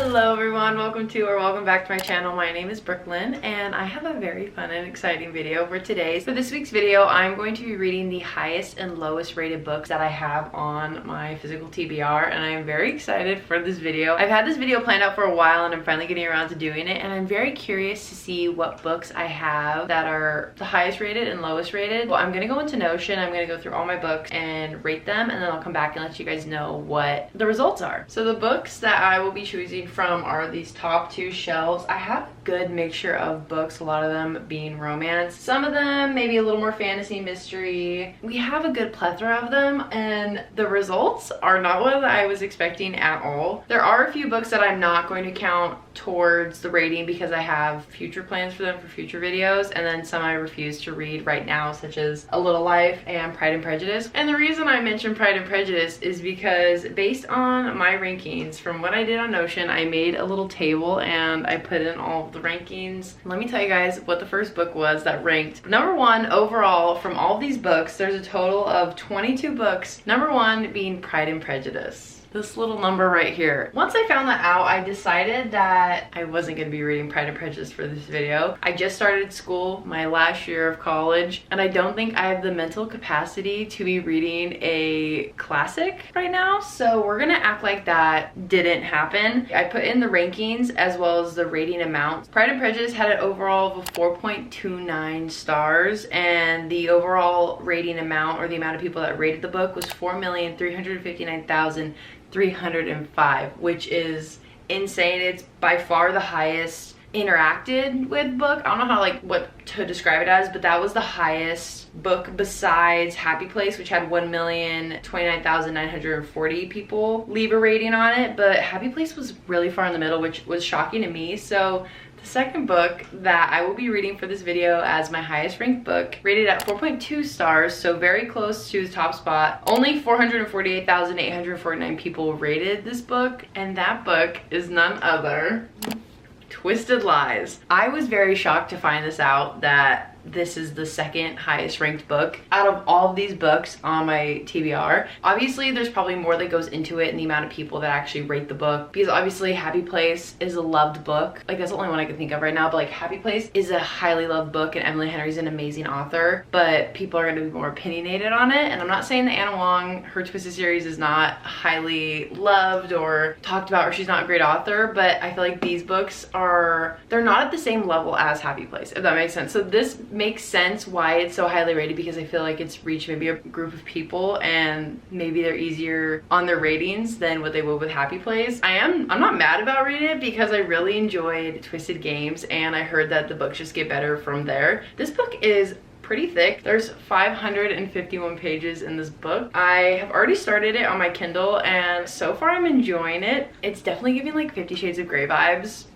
Hello everyone, welcome back to my channel. My name is Brooklyn and I have a very fun and exciting video for today. For this week's video, I'm going to be reading the highest and lowest rated books that I have on my physical TBR, and I am very excited for this video. I've had this video planned out for a while and I'm finally getting around to doing it, and I'm very curious to see what books I have that are the highest rated and lowest rated. Well, I'm gonna go into Notion, I'm gonna go through all my books and rate them, and then I'll come back and let you guys know what the results are. So the books that I will be choosing from are these top two shelves. I have a good mixture of books, a lot of them being romance, some of them maybe a little more fantasy, mystery. We have a good plethora of them, and the results are not what I was expecting at all. There are a few books that I'm not going to count towards the rating because I have future plans for them for future videos, and then some I refuse to read right now, such as A Little Life and Pride and Prejudice. And the reason I mentioned Pride and Prejudice is because based on my rankings from what I did on Notion, I made a little table and I put in all of the rankings. Let me tell you guys what the first book was that ranked number one overall from all of these books. There's a total of 22 books. Number one being Pride and Prejudice. This little number right here. Once I found that out, I decided that I wasn't gonna be reading Pride and Prejudice for this video. I just started school, my last year of college, and I don't think I have the mental capacity to be reading a classic right now. So we're gonna act like that didn't happen. I put in the rankings as well as the rating amount. Pride and Prejudice had an overall of 4.29 stars, and the overall rating amount, or the amount of people that rated the book, was 4,359,305, which is insane. It's by far the highest interacted with book. I don't know how what to describe it as, but that was the highest book besides Happy Place, which had 1,029,940 people leave a rating on it. But Happy Place was really far in the middle, which was shocking to me. So the second book that I will be reading for this video as my highest ranked book, rated at 4.2 stars, so very close to the top spot. Only 448,849 people rated this book, and that book is none other Twisted Lies. I was very shocked to find this out, that this is the second highest ranked book out of all of these books on my TBR. Obviously, there's probably more that goes into it and the amount of people that actually rate the book, because obviously Happy Place is a loved book. That's the only one I can think of right now, but Happy Place is a highly loved book, and Emily Henry's an amazing author, but people are going to be more opinionated on it. And I'm not saying that Anna Wong, her Twisted series, is not highly loved or talked about, or she's not a great author, but I feel like these books they're not at the same level as Happy Place, if that makes sense. So this makes sense why it's so highly rated, because I feel like it's reached maybe a group of people and maybe they're easier on their ratings than what they would with Happy Place. I'm not mad about reading it because I really enjoyed Twisted Games, and I heard that the books just get better from there. This book is pretty thick. There's 551 pages in this book. I have already started it on my Kindle, and so far I'm enjoying it. It's definitely giving 50 Shades of Grey vibes.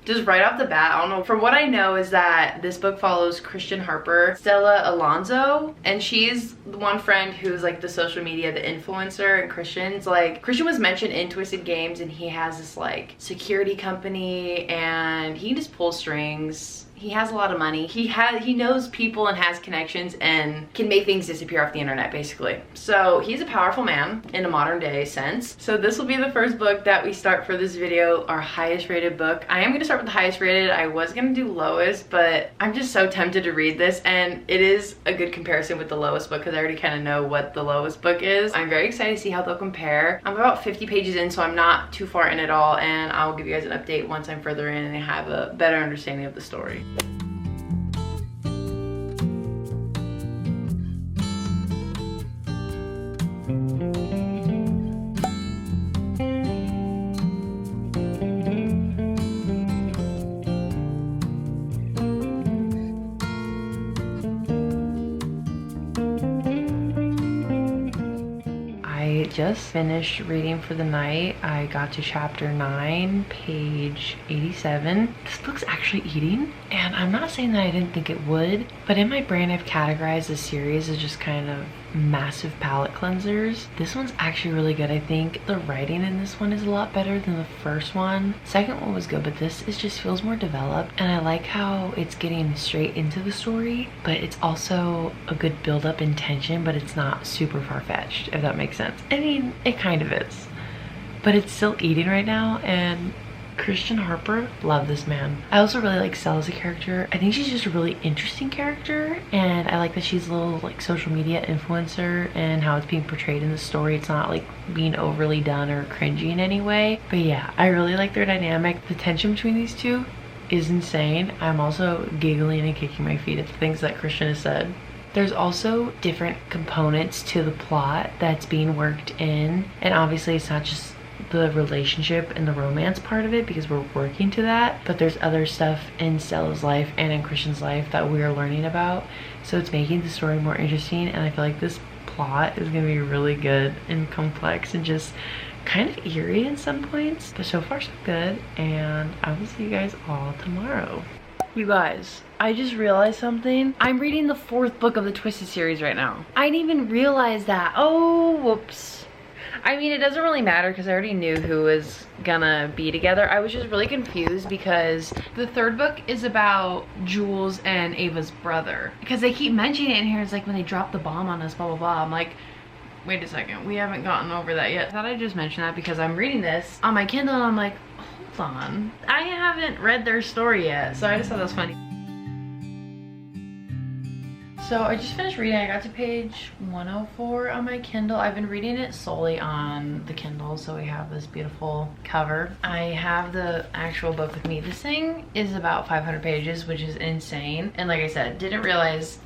Just right off the bat. I don't know. From what I know is that this book follows Christian Harper, Stella Alonso, and she's the one friend who's the social media, the influencer, and Christian's Christian was mentioned in Twisted Games, and he has this security company, and he just pulls strings. He has a lot of money. He knows people and has connections and can make things disappear off the internet, basically. So he's a powerful man in a modern day sense. So this will be the first book that we start for this video, our highest rated book. I am gonna start with the highest rated. I was gonna do lowest, but I'm just so tempted to read this, and it is a good comparison with the lowest book because I already kind of know what the lowest book is. I'm very excited to see how they'll compare. I'm about 50 pages in, so I'm not too far in at all, and I'll give you guys an update once I'm further in and I have a better understanding of the story. I just finished reading for the night. I got to chapter 9, page 87. This book's actually eating, and I'm not saying that I didn't think it would, but in my brain I've categorized the series as just kind of massive palette cleansers. This one's actually really good. I think the writing in this one is a lot better than the first one. Second one was good, but this just feels more developed, and I like how it's getting straight into the story, but it's also a good build-up in tension, but it's not super far-fetched, if that makes sense. I mean, it kind of is, but it's still eating right now, and Christian Harper, love this man. I also really like Stella as a character. I think she's just a really interesting character, and I like that she's a little like social media influencer and how it's being portrayed in the story. It's not like being overly done or cringy in any way. But yeah, I really like their dynamic. The tension between these two is insane. I'm also giggling and kicking my feet at the things that Christian has said. There's also different components to the plot that's being worked in, and obviously it's not just the relationship and the romance part of it because we're working to that, but there's other stuff in Stella's life and in Christian's life that we are learning about, so it's making the story more interesting. And I feel like this plot is gonna be really good and complex and just kind of eerie in some points, but so far so good. And I will see you guys all tomorrow. You guys, I just realized something. I'm reading the 4th book of the Twisted series right now. I didn't even realize that. Oh, whoops. I mean, it doesn't really matter because I already knew who was gonna be together. I was just really confused because the 3rd book is about Jules and Ava's brother. Because they keep mentioning it in here. It's like when they dropped the bomb on us, blah, blah, blah. I'm like, wait a second, we haven't gotten over that yet. I thought I'd just mention that because I'm reading this on my Kindle and I'm like, hold on, I haven't read their story yet. So I just thought that was funny. So I just finished reading. I got to page 104 on my Kindle. I've been reading it solely on the Kindle, so we have this beautiful cover. I have the actual book with me. This thing is about 500 pages, which is insane. And like I said, didn't realize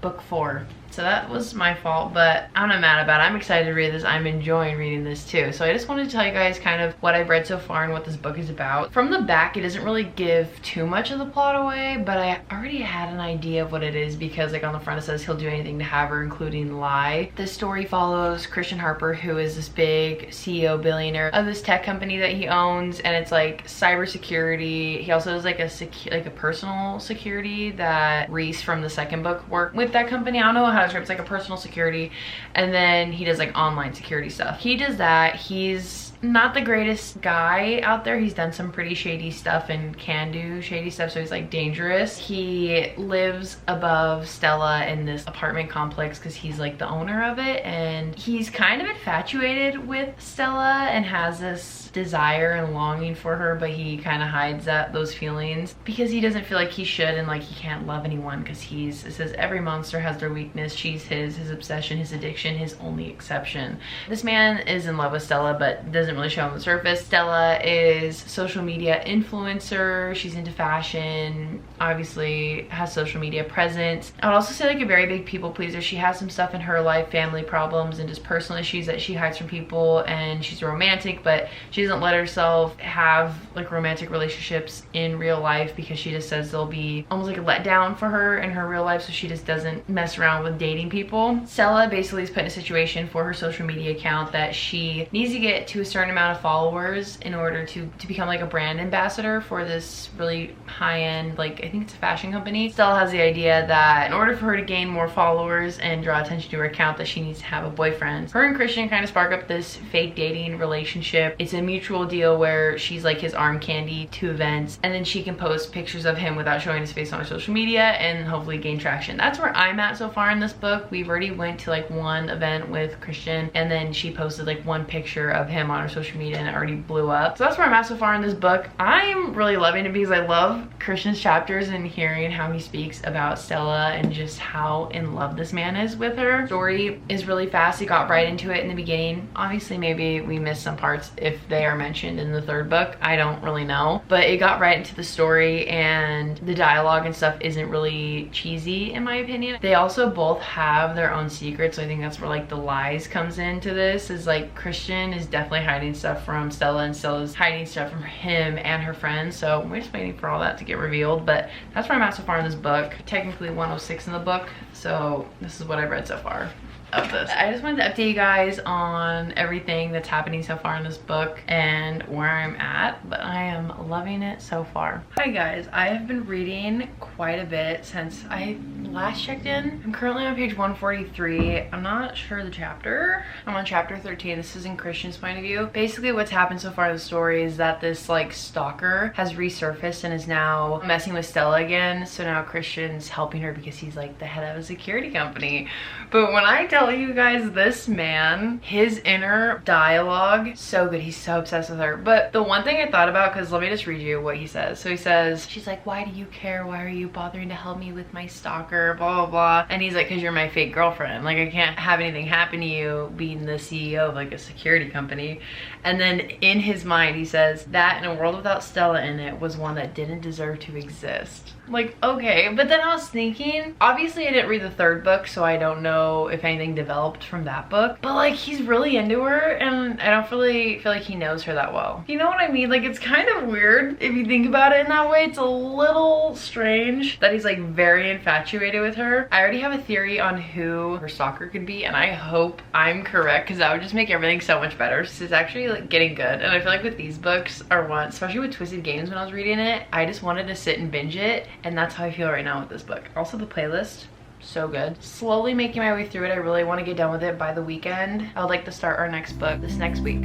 book 4. So that was my fault, but I'm not mad about it. I'm excited to read this. I'm enjoying reading this too. So I just wanted to tell you guys kind of what I've read so far and what this book is about. From the back, it doesn't really give too much of the plot away, but I already had an idea of what it is because like on the front it says he'll do anything to have her, including lie. This story follows Christian Harper, who is this big CEO billionaire of this tech company that he owns, and it's like cybersecurity. He also has like a personal security that Reese from the 2nd book worked with that company. I don't know how to describe it. It's like a personal security, and then he does like online security stuff. He does that. He's not the greatest guy out there. He's done some pretty shady stuff and can do shady stuff, so he's like dangerous. He lives above Stella in this apartment complex because he's like the owner of it, and he's kind of infatuated with Stella and has this desire and longing for her, but he kind of hides those feelings because he doesn't feel like he should, and like he can't love anyone because it says every monster has their weakness. She's his obsession, his addiction, his only exception. This man is in love with Stella but doesn't really show on the surface. Stella is social media influencer. She's into fashion, obviously has social media presence. I would also say like a very big people pleaser. She has some stuff in her life, family problems and just personal issues that she hides from people, and she's a romantic, but she doesn't let herself have like romantic relationships in real life because she just says they'll be almost like a letdown for her in her real life, so she just doesn't mess around with dating people. Stella basically is put in a situation for her social media account that she needs to get to a certain amount of followers in order to become like a brand ambassador for this really high-end, like I think it's a fashion company. Stella has the idea that in order for her to gain more followers and draw attention to her account that she needs to have a boyfriend. Her and Christian kind of spark up this fake dating relationship. It's a mutual deal where she's like his arm candy to events, and then she can post pictures of him without showing his face on her social media and hopefully gain traction. That's where I'm at so far in this book. We've already went to like one event with Christian, and then she posted like one picture of him on her social media and it already blew up. So that's where I'm at so far in this book. I'm really loving it because I love Christian's chapters and hearing how he speaks about Stella and just how in love this man is with her. Story is really fast. He got right into it in the beginning. Obviously maybe we missed some parts if they are mentioned in the 3rd book. I don't really know, but it got right into the story, and the dialogue and stuff isn't really cheesy in my opinion. They also both have their own secrets, so I think that's where like the lies comes into this, is like Christian is definitely hiding stuff from Stella and Stella's hiding stuff from him and her friends, so we're just waiting for all that to get revealed. But that's where I'm at so far in this book. Technically 106 in the book, so this is what I've read so far of this. I just wanted to update you guys on everything that's happening so far in this book and where I'm at, but I am loving it so far. Hi guys, I have been reading quite a bit since I last checked in, I'm currently on page 143. I'm not sure the chapter. I'm on chapter 13. This is in Christian's point of view. Basically what's happened so far in the story is that this like stalker has resurfaced and is now messing with Stella again. So now Christian's helping her because he's like the head of a security company. But when I tell you guys, this man, his inner dialogue, so good. He's so obsessed with her. But the one thing I thought about, because let me just read you what he says. So he says, she's like, why do you care? Why are you bothering to help me with my stalker? Blah, blah, blah. And he's like, because you're my fake girlfriend. Like, I can't have anything happen to you being the CEO of like a security company. And then in his mind, he says, that in a world without Stella in it was one that didn't deserve to exist. Like, okay. But then I was thinking, obviously I didn't read the third book, so I don't know if anything developed from that book. But like, he's really into her and I don't really feel like he knows her that well. You know what I mean? Like, it's kind of weird if you think about it in that way. It's a little strange that he's like very infatuated with her. I already have a theory on who her stalker could be, and I hope I'm correct because that would just make everything so much better. So it's actually like getting good. And I feel like with these books are one, especially with Twisted Games, when I was reading it, I just wanted to sit and binge it. And that's how I feel right now with this book. Also the playlist, so good. Slowly making my way through it. I really want to get done with it by the weekend. I would like to start our next book this next week.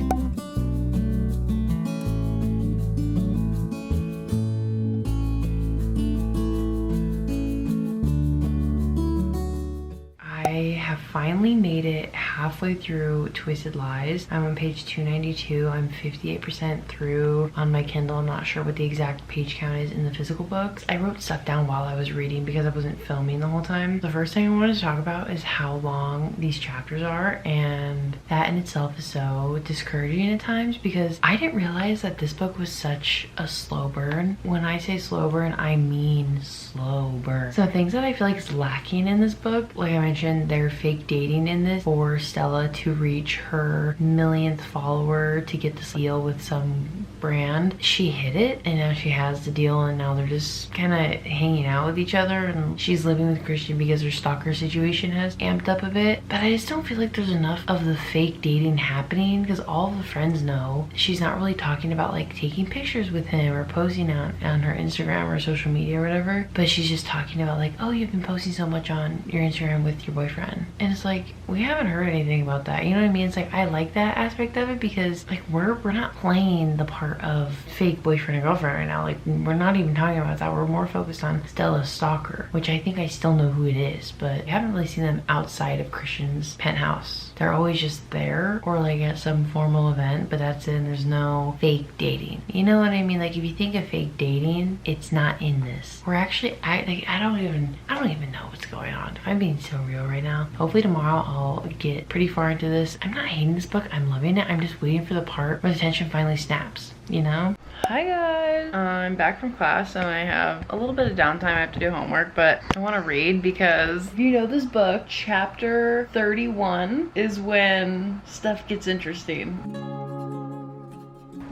I have finally made it halfway through Twisted Lies. I'm on page 292. I'm 58% through on my Kindle. I'm not sure what the exact page count is in the physical books. I wrote stuff down while I was reading because I wasn't filming the whole time. The first thing I wanted to talk about is how long these chapters are, and that in itself is so discouraging at times because I didn't realize that this book was such a slow burn. When I say slow burn, I mean slow burn. So things that I feel like is lacking in this book, like I mentioned, they're fake dating in this for Stella to reach her millionth follower to get this deal with some brand. She hit it and now she has the deal and now they're just kind of hanging out with each other, and she's living with Christian because her stalker situation has amped up a bit. But I just don't feel like there's enough of the fake dating happening because all of the friends know she's not really talking about like taking pictures with him or posting on her Instagram or social media or whatever, but she's just talking about like, oh, you've been posting so much on your Instagram with your boyfriend. And it's like, we haven't heard anything about that. You know what I mean? It's like, I like that aspect of it because like we're not playing the part of fake boyfriend and girlfriend right now. Like, we're not even talking about that. We're more focused on Stella's stalker, which I think I still know who it is, but I haven't really seen them outside of Christian's penthouse. They're always just there or like at some formal event, but that's it. And there's no fake dating. You know what I mean? Like, if you think of fake dating, it's not in this. We're actually, I don't even know what's going on. If I'm being so real right now. Hopefully tomorrow I'll get pretty far into this. I'm not hating this book. I'm loving it. I'm just waiting for the part where the tension finally snaps, you know? Hi guys, I'm back from class and I have a little bit of downtime. I have to do homework, but I want to read because if you know this book, chapter 31 is when stuff gets interesting.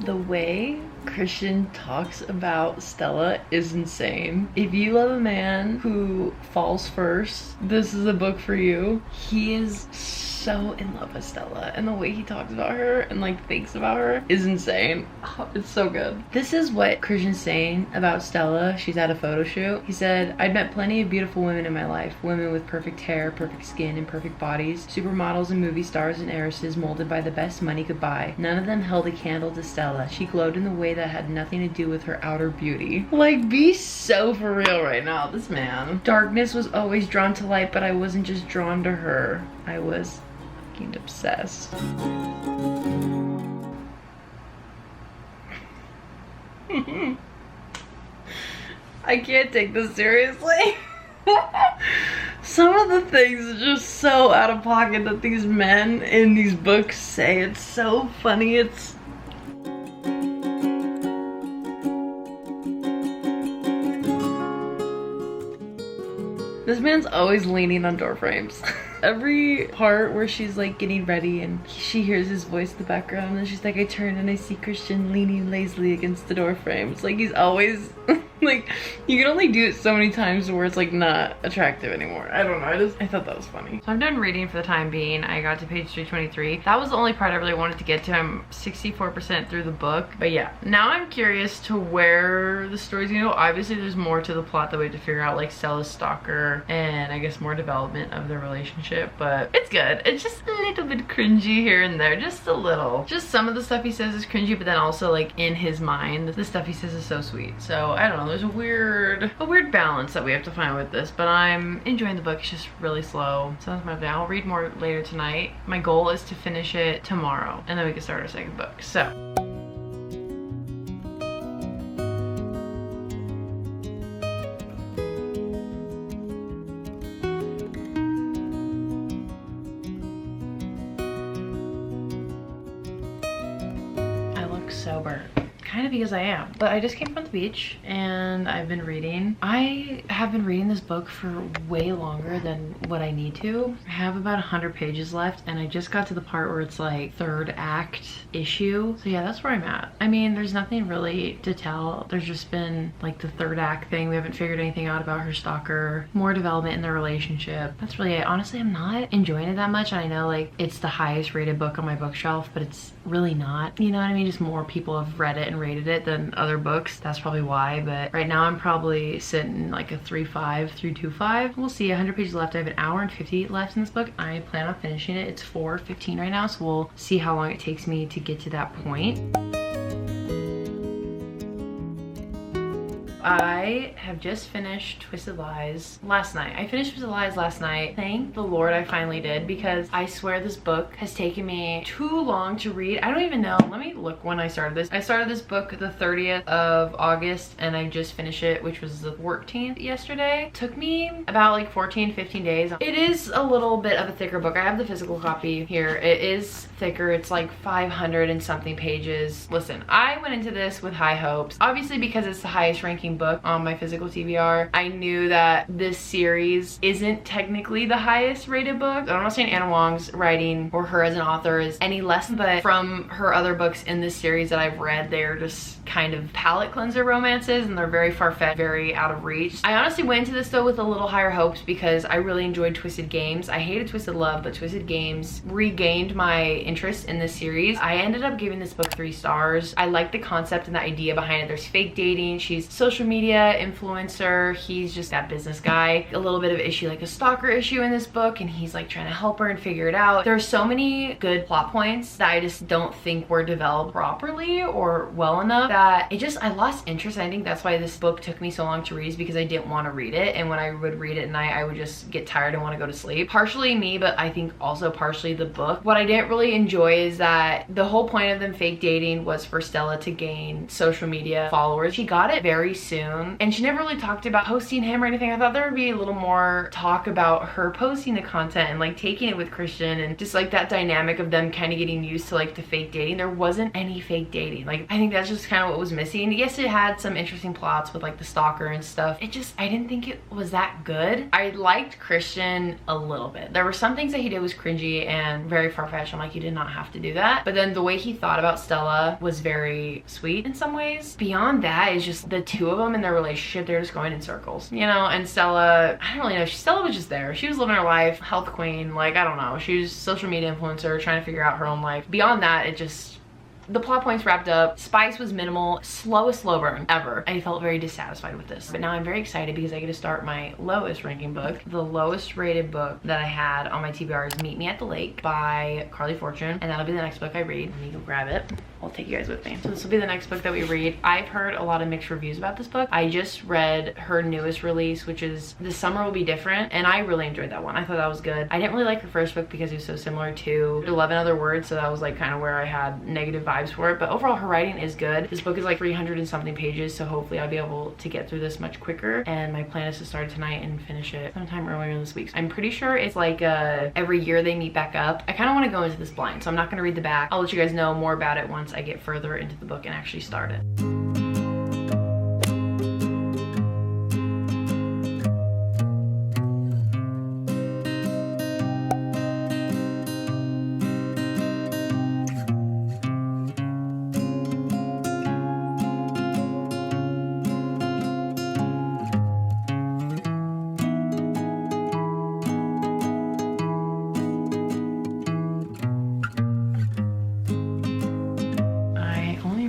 The way Christian talks about Stella is insane. If you love a man who falls first, this is a book for you. He is so in love with Stella, and the way he talks about her and like thinks about her is insane. Oh, it's so good. This is what Christian's saying about Stella. She's at a photo shoot. He said, I'd met plenty of beautiful women in my life. Women with perfect hair, perfect skin, and perfect bodies. Supermodels and movie stars and heiresses molded by the best money could buy. None of them held a candle to Stella. She glowed in the way that had nothing to do with her outer beauty. Like, be so for real right now, this man. Darkness was always drawn to light, but I wasn't just drawn to her. I was fucking obsessed. I can't take this seriously. Some of the things are just so out of pocket that these men in these books say. It's so funny. It's this man's always leaning on door frames. every part where she's like getting ready and she hears his voice in the background and she's like, I turn and I see Christian leaning lazily against the door frame. It's like he's always like, you can only do it so many times where it's like not attractive anymore. I don't know, I thought that was funny. So I'm done reading for the time being. I got to page 323. That was the only part I really wanted to get to. I'm 64% through the book. But yeah, now I'm curious to where the story's gonna go. Obviously there's more to the plot that we have to figure out, like Stella's stalker and I guess more development of their relationship, but it's good. It's just a little bit cringy here and there, just a little. Just some of the stuff he says is cringy, but then also like in his mind, the stuff he says is so sweet. So I don't know, there's a weird balance that we have to find with this, but I'm enjoying the book. It's just really slow. So that's my thing. I'll read more later tonight. My goal is to finish it tomorrow and then we can start our second book. So sober. Kind of because I am, but I just came from the beach and I've been reading. I have been reading this book for way longer than what I need to. I have about 100 pages left and I just got to the part where it's like third act issue. So yeah, that's where I'm at. I mean, there's nothing really to tell. There's just been like the third act thing. We haven't figured anything out about her stalker, more development in their relationship. That's really it. Honestly, I'm not enjoying it that much. I know like it's the highest rated book on my bookshelf, but it's really not, you know what I mean? Just more people have read it and rated it than other books. That's probably why, but right now I'm probably sitting like a 3.5, 3.25. We'll see. 100 pages left. I have an hour and 50 left in this book. I plan on finishing it. It's 4:15 right now, so we'll see how long it takes me to get to that point. I have just finished Twisted Lies last night. I finished Twisted Lies last night. Thank the Lord I finally did, because I swear this book has taken me too long to read. I don't even know. Let me look when I started this. I started this book the 30th of August and I just finished it, which was the 14th yesterday. Took me about like 14, 15 days. It is a little bit of a thicker book. I have the physical copy here. It is thicker. It's like 500 and something pages. Listen, I went into this with high hopes. Obviously because it's the highest ranking book on my physical TBR. I knew that this series isn't technically the highest rated book. I'm not saying Anna Wong's writing or her as an author is any less, but from her other books in this series that I've read, they're just kind of palate cleanser romances and they're very far-fetched, very out of reach. I honestly went into this though with a little higher hopes because I really enjoyed Twisted Games. I hated Twisted Love, but Twisted Games regained my interest in this series. I ended up giving this book 3 stars. I like the concept and the idea behind it. There's fake dating. She's social media influencer. He's just that business guy. A little bit of issue, like a stalker issue in this book, and he's like trying to help her and figure it out. There's so many good plot points that I just don't think were developed properly or well enough that I lost interest. I think that's why this book took me so long to read, is because I didn't want to read it, and when I would read it at night I would just get tired and want to go to sleep. Partially me, but I think also partially the book. What I didn't really enjoy is that the whole point of them fake dating was for Stella to gain social media followers. She got it very soon and she never really talked about posting him or anything. I thought there would be a little more talk about her posting the content and like taking it with Christian and just like that dynamic of them kind of getting used to like the fake dating. There wasn't any fake dating. Like I think that's just kind of what was missing. Yes, it had some interesting plots with like the stalker and stuff. I didn't think it was that good. I liked Christian a little bit. There were some things that he did was cringy and very far-fetched. I'm like, you did not have to do that. But then the way he thought about Stella was very sweet in some ways. Beyond that is just the two of them in their relationship, they're just going in circles, you know? And Stella, I don't really know, Stella was just there. She was living her life, health queen, like, I don't know. She was a social media influencer trying to figure out her own life. Beyond that, the plot points wrapped up. Spice was minimal. Slowest slow burn ever. I felt very dissatisfied with this. But now I'm very excited because I get to start my lowest ranking book. The lowest rated book that I had on my TBR is Meet Me at the Lake by Carly Fortune. And that'll be the next book I read. Let me go grab it. I'll take you guys with me. So this will be the next book that we read. I've heard a lot of mixed reviews about this book. I just read her newest release, which is The Summer Will Be Different, and I really enjoyed that one. I thought that was good. I didn't really like her first book because it was so similar to 11 Other Words, so that was like kind of where I had negative vibes for it. But overall, her writing is good. This book is like 300 and something pages, so hopefully I'll be able to get through this much quicker. And my plan is to start tonight and finish it sometime earlier this week. I'm pretty sure it's like every year they meet back up. I kind of want to go into this blind, so I'm not going to read the back. I'll let you guys know more about it once I get further into the book and actually start it.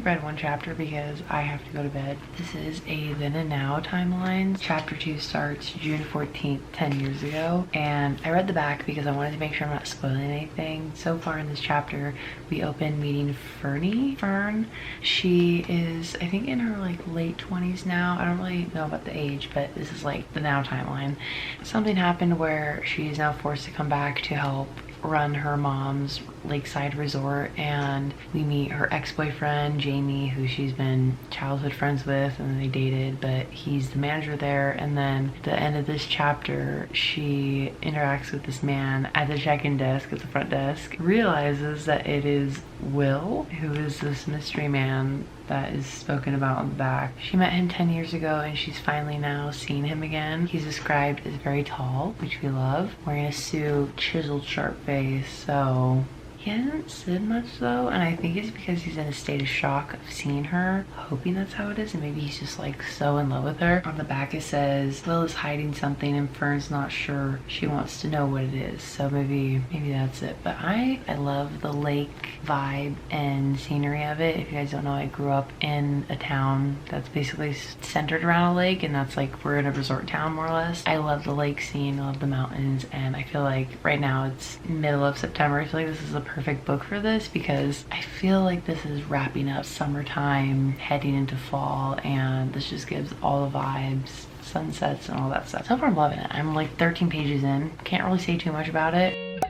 read one chapter because I have to go to bed. This is a then and now timeline. Chapter 2 starts June 14th, 10 years ago. And I read the back because I wanted to make sure I'm not spoiling anything. So far in this chapter, we open meeting Fern. She is, I think, in her like late 20s now. I don't really know about the age, but this is like the now timeline. Something happened where she's now forced to come back to help run her mom's lakeside resort, and we meet her ex-boyfriend Jamie, who she's been childhood friends with, and they dated, but he's the manager there. And then at the end of this chapter, she interacts with this man at the check-in desk, at the front desk, realizes that it is Will, who is this mystery man that is spoken about on the back. She met him 10 years ago and she's finally now seen him again. He's described as very tall, which we love, wearing a suit, chiseled sharp face. So he hasn't said much though, and I think it's because he's in a state of shock of seeing her, hoping that's how it is, and maybe he's just like so in love with her. On the back it says Will is hiding something and Fern's not sure. She wants to know what it is, so maybe that's it. But I love the lake vibe and scenery of it. If you guys don't know, I grew up in a town that's basically centered around a lake, and that's like, we're in a resort town more or less. I love the lake scene, I love the mountains, and I feel like right now it's middle of September. I feel like this is a perfect book for this because I feel like this is wrapping up summertime, heading into fall, and this just gives all the vibes, sunsets and all that stuff. So far I'm loving it. I'm like 13 pages in. Can't really say too much about it.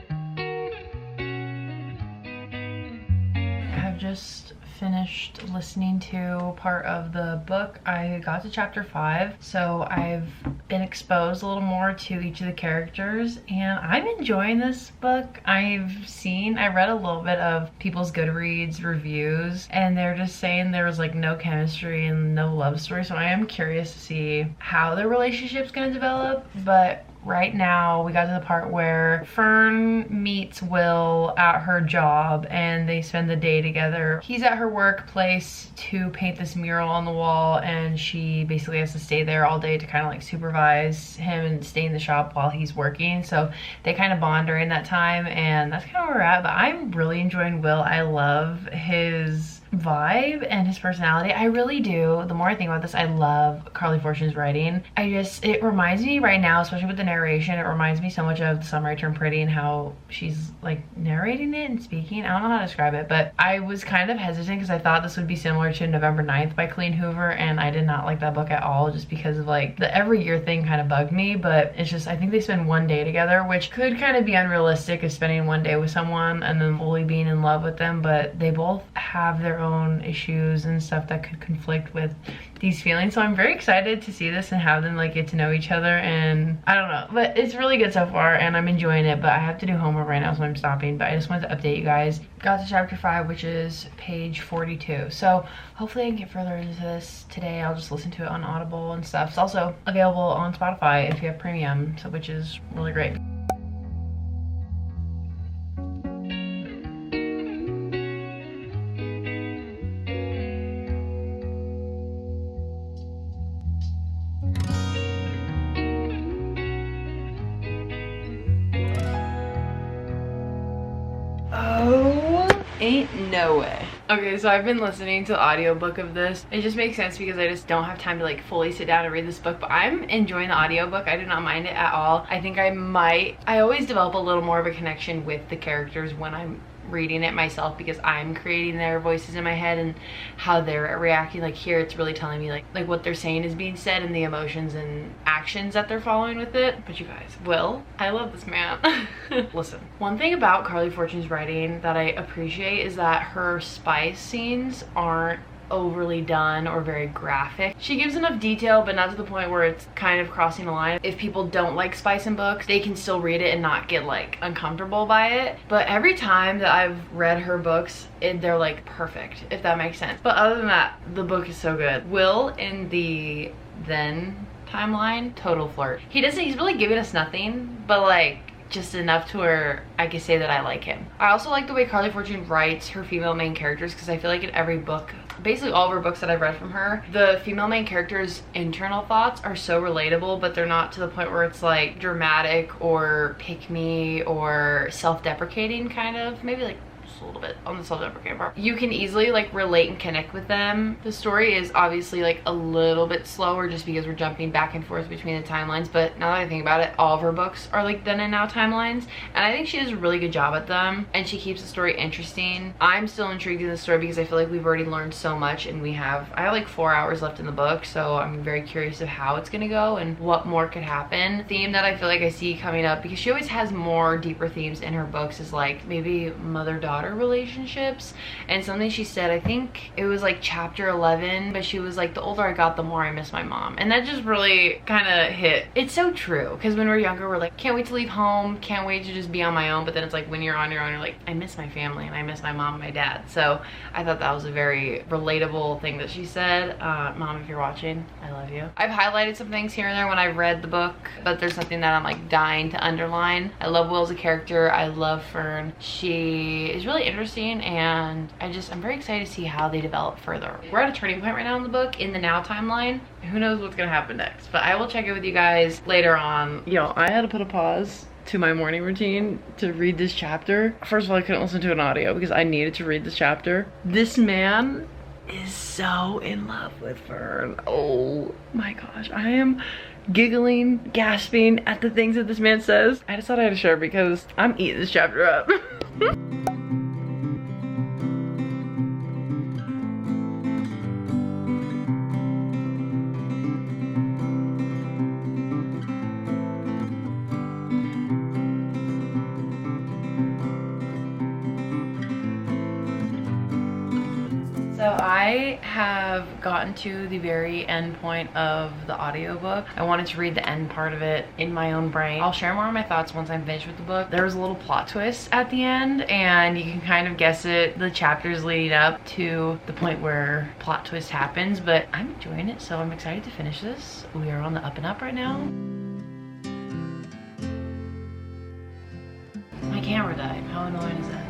I've just finished listening to part of the book. I got to chapter 5, so I've been exposed a little more to each of the characters, and I'm enjoying this book. I read a little bit of people's Goodreads reviews, and they're just saying there was like no chemistry and no love story, so I am curious to see how their relationship's gonna develop. But right now we got to the part where Fern meets Will at her job and they spend the day together. He's at her workplace to paint this mural on the wall, and she basically has to stay there all day to kind of like supervise him and stay in the shop while he's working. So they kind of bond during that time, and that's kind of where we're at. But I'm really enjoying Will. I love his vibe and his personality. I really do. The more I think about this, I love Carly Fortune's writing. It reminds me right now, especially with the narration, it reminds me so much of The Summer I Turned Pretty and how she's like narrating it and speaking. I don't know how to describe it, but I was kind of hesitant because I thought this would be similar to November 9th by Colleen Hoover, and I did not like that book at all, just because of like the every year thing kind of bugged me. But it's just, I think they spend one day together, which could kind of be unrealistic, of spending one day with someone and then fully being in love with them, but they both have their own issues and stuff that could conflict with these feelings. So I'm very excited to see this and have them like get to know each other, and I don't know, but it's really good so far and I'm enjoying it. But I have to do homework right now, so I'm stopping, but I just wanted to update you guys. Got to chapter 5, which is page 42, so hopefully I can get further into this today. I'll just listen to it on Audible and stuff. It's also available on Spotify if you have premium, so which is really great. Ain't no way. Okay, so I've been listening to the audiobook of this. It just makes sense because I just don't have time to like fully sit down and read this book, but I'm enjoying the audiobook. I do not mind it at all. I think I always develop a little more of a connection with the characters when I'm reading it myself, because I'm creating their voices in my head and how they're reacting. Like here, it's really telling me like what they're saying is being said and the emotions and actions that they're following with it. But you guys, Will, I love this man. Listen, one thing about Carly Fortune's writing that I appreciate is that her spice scenes aren't overly done or very graphic. She gives enough detail, but not to the point where it's kind of crossing the line. If people don't like spice in books, they can still read it and not get like uncomfortable by it. But every time that I've read her books, they're like perfect, if that makes sense. But other than that, the book is so good. Will in the then timeline, total flirt. He's really giving us nothing, but like just enough to where I can say that I like him. I also like the way Carly Fortune writes her female main characters, because I feel like in every book, basically all of her books that I've read from her, the female main characters' internal thoughts are so relatable, but they're not to the point where it's like dramatic or pick me or self-deprecating kind of. Maybe like just a little bit on the self-deprecating part. You can easily like relate and connect with them. The story is obviously like a little bit slower just because we're jumping back and forth between the timelines, but now that I think about it, all of her books are like then and now timelines, and I think she does a really good job at them, and she keeps the story interesting. I'm still intrigued in the story because I feel like we've already learned so much, and I have like 4 hours left in the book, so I'm very curious of how it's gonna go and what more could happen. Theme that I feel like I see coming up, because she always has more deeper themes in her books, is like maybe mother-daughter relationships. And something she said, I think it was like chapter 11, but she was like, the older I got, the more I miss my mom. And that just really kind of hit. It's so true, because when we're younger, we're like, can't wait to leave home, can't wait to just be on my own. But then it's like when you're on your own, you're like, I miss my family and I miss my mom and my dad. So I thought that was a very relatable thing that she said. Mom, if you're watching, I love you. I've highlighted some things here and there when I've read the book, but there's something that I'm like dying to underline. I love Will as a character. I love Fern. She is really interesting, and I'm very excited to see how they develop further. We're at a turning point right now in the book, in the now timeline. Who knows what's gonna happen next, but I will check in with you guys later on. Yo, I had to put a pause to my morning routine to read this chapter. First of all, I couldn't listen to an audio because I needed to read this chapter. This man is so in love with Fern. Oh my gosh, I am giggling, gasping at the things that this man says. I just thought I had to share because I'm eating this chapter up. So I have gotten to the very end point of the audiobook. I wanted to read the end part of it in my own brain. I'll share more of my thoughts once I'm finished with the book. There was a little plot twist at the end, and you can kind of guess it, the chapters leading up to the point where plot twist happens, but I'm enjoying it, so I'm excited to finish this. We are on the up and up right now. My camera died. How annoying is that?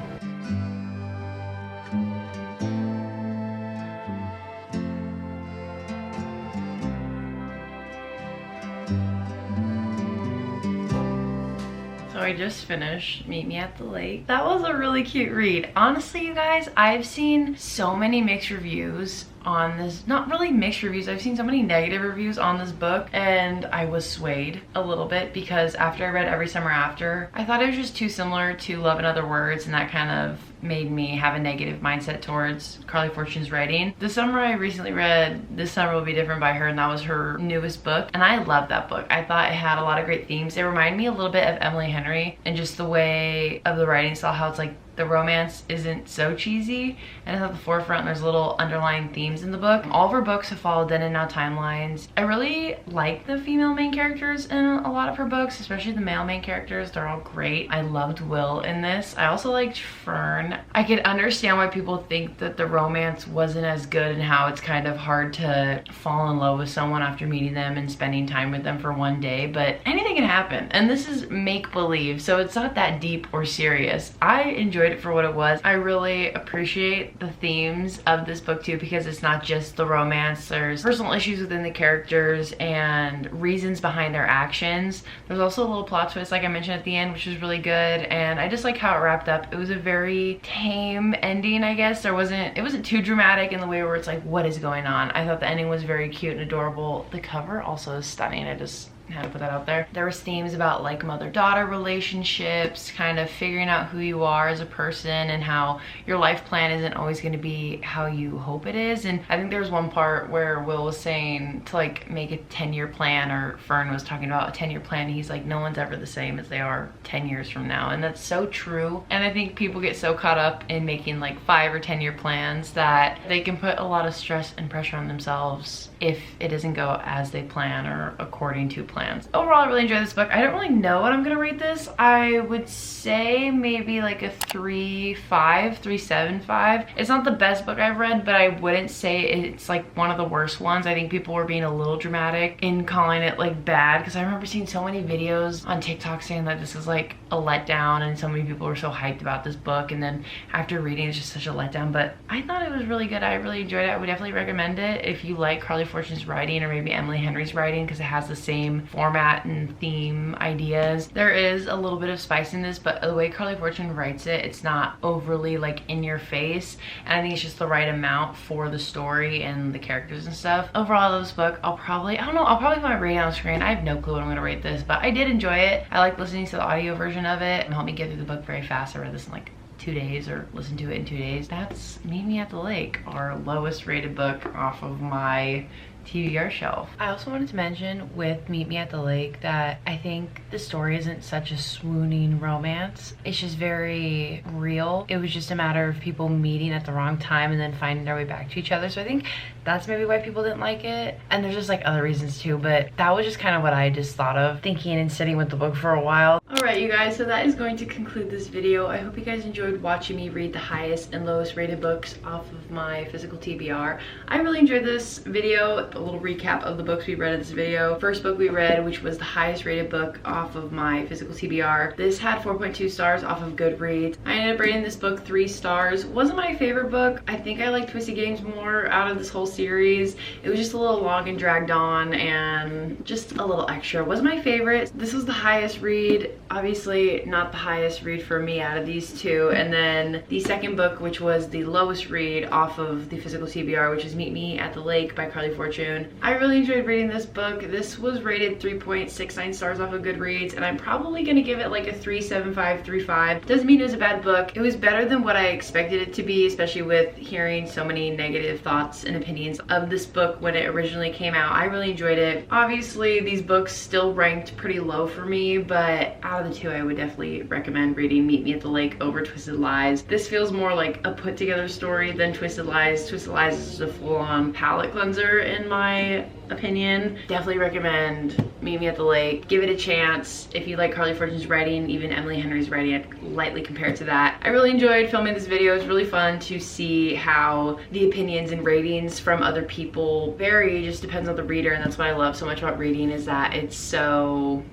So I just finished Meet Me at the Lake. That was a really cute read. Honestly, you guys, I've seen so many mixed reviews on this, not really mixed reviews, I've seen so many negative reviews on this book, and I was swayed a little bit because after I read Every Summer After, I thought it was just too similar to Love in Other Words, and that kind of made me have a negative mindset towards Carly Fortune's writing. The summer I recently read This Summer Will Be Different by her, and that was her newest book, and I loved that book. I thought it had a lot of great themes. It reminded me a little bit of Emily Henry, and just the way of the writing style, how it's like the romance isn't so cheesy and it's at the forefront. There's little underlying themes in the book. All of her books have followed then and now timelines. I really like the female main characters in a lot of her books, especially the male main characters. They're all great. I loved Will in this. I also liked Fern. I could understand why people think that the romance wasn't as good and how it's kind of hard to fall in love with someone after meeting them and spending time with them for one day, but anything can happen. And this is make-believe, so it's not that deep or serious. I enjoyed it for what it was. I really appreciate the themes of this book too, because it's not just the romance. There's personal issues within the characters and reasons behind their actions. There's also a little plot twist, like I mentioned at the end, which was really good, and I just like how it wrapped up. It was a very tame ending, I guess. It wasn't too dramatic in the way where it's like, what is going on? I thought the ending was very cute and adorable. The cover also is stunning. I just had to put that out there. There was themes about like mother-daughter relationships, kind of figuring out who you are as a person and how your life plan isn't always going to be how you hope it is. And I think there was one part where Will was saying to like make a 10-year plan, or Fern was talking about a 10-year plan, and he's like, no one's ever the same as they are 10 years from now. And that's so true. And I think people get so caught up in making like 5 or 10-year plans that they can put a lot of stress and pressure on themselves if it doesn't go as they plan or according to plan. Overall, I really enjoyed this book. I don't really know what I'm gonna rate this. I would say maybe like a 3.75. It's not the best book I've read, but I wouldn't say it's like one of the worst ones. I think people were being a little dramatic in calling it like bad, because I remember seeing so many videos on TikTok saying that this is like a letdown, and so many people were so hyped about this book, and then after reading it's just such a letdown. But I thought it was really good. I really enjoyed it. I would definitely recommend it if you like Carly Fortune's writing, or maybe Emily Henry's writing, because it has the same format and theme ideas. There is a little bit of spice in this, but the way Carly Fortune writes it, it's not overly like in your face, and I think it's just the right amount for the story and the characters and stuff. Overall, I love this book. I'll probably put my rating on screen. I have no clue what I'm gonna rate this, but I did enjoy it. I like listening to the audio version of it. It helped me get through the book very fast. I read this in like 2 days, or listened to it in 2 days. That's Meet Me at the Lake, our lowest rated book off of my TBR shelf. I also wanted to mention with Meet Me at the Lake that I think the story isn't such a swooning romance. It's just very real. It was just a matter of people meeting at the wrong time and then finding their way back to each other. So I think that's maybe why people didn't like it. And there's just like other reasons too, but that was just kind of what I just thought of thinking and sitting with the book for a while. Alright, you guys, so that is going to conclude this video. I hope you guys enjoyed watching me read the highest and lowest rated books off of my physical TBR. I really enjoyed this video. A little recap of the books we read in this video. First book we read, which was the highest rated book off of my physical TBR. This had 4.2 stars off of Goodreads. I ended up rating this book 3 stars. Wasn't my favorite book. I think I like Twisted Games more out of this whole series. It was just a little long and dragged on and just a little extra. Wasn't my favorite. This was the highest read. Obviously not the highest read for me out of these two. And then the second book, which was the lowest read off of the physical TBR, which is Meet Me at the Lake by Carly Fortune. I really enjoyed reading this book. This was rated 3.69 stars off of Goodreads, and I'm probably gonna give it like a 3.75, 3.5. Doesn't mean it was a bad book. It was better than what I expected it to be, especially with hearing so many negative thoughts and opinions of this book when it originally came out. I really enjoyed it. Obviously, these books still ranked pretty low for me, but out of the two, I would definitely recommend reading Meet Me at the Lake over Twisted Lies. This feels more like a put together story than Twisted Lies. Twisted Lies is a full-on palate cleanser in my opinion. Definitely recommend Meet Me at the Lake. Give it a chance. If you like Carly Fortune's writing, even Emily Henry's writing, I'd lightly compare it to that. I really enjoyed filming this video. It was really fun to see how the opinions and ratings from other people vary. It just depends on the reader, and that's what I love so much about reading, is that it's so,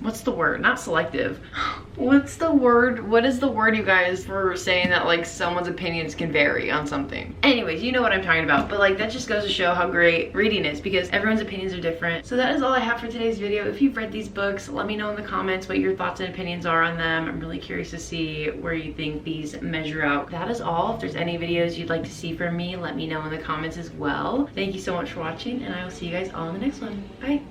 what's the word? Not selective. What's the word? What is the word, you guys, for saying that like someone's opinions can vary on something? Anyways, you know what I'm talking about. But like that just goes to show how great reading is, because everyone's opinions are different. So that is all I have for today's video. If you've read these books, let me know in the comments what your thoughts and opinions are on them. I'm really curious to see where you think these measure out. That is all. If there's any videos you'd like to see from me, let me know in the comments as well. Thank you so much for watching, and I will see you guys all in the next one. Bye.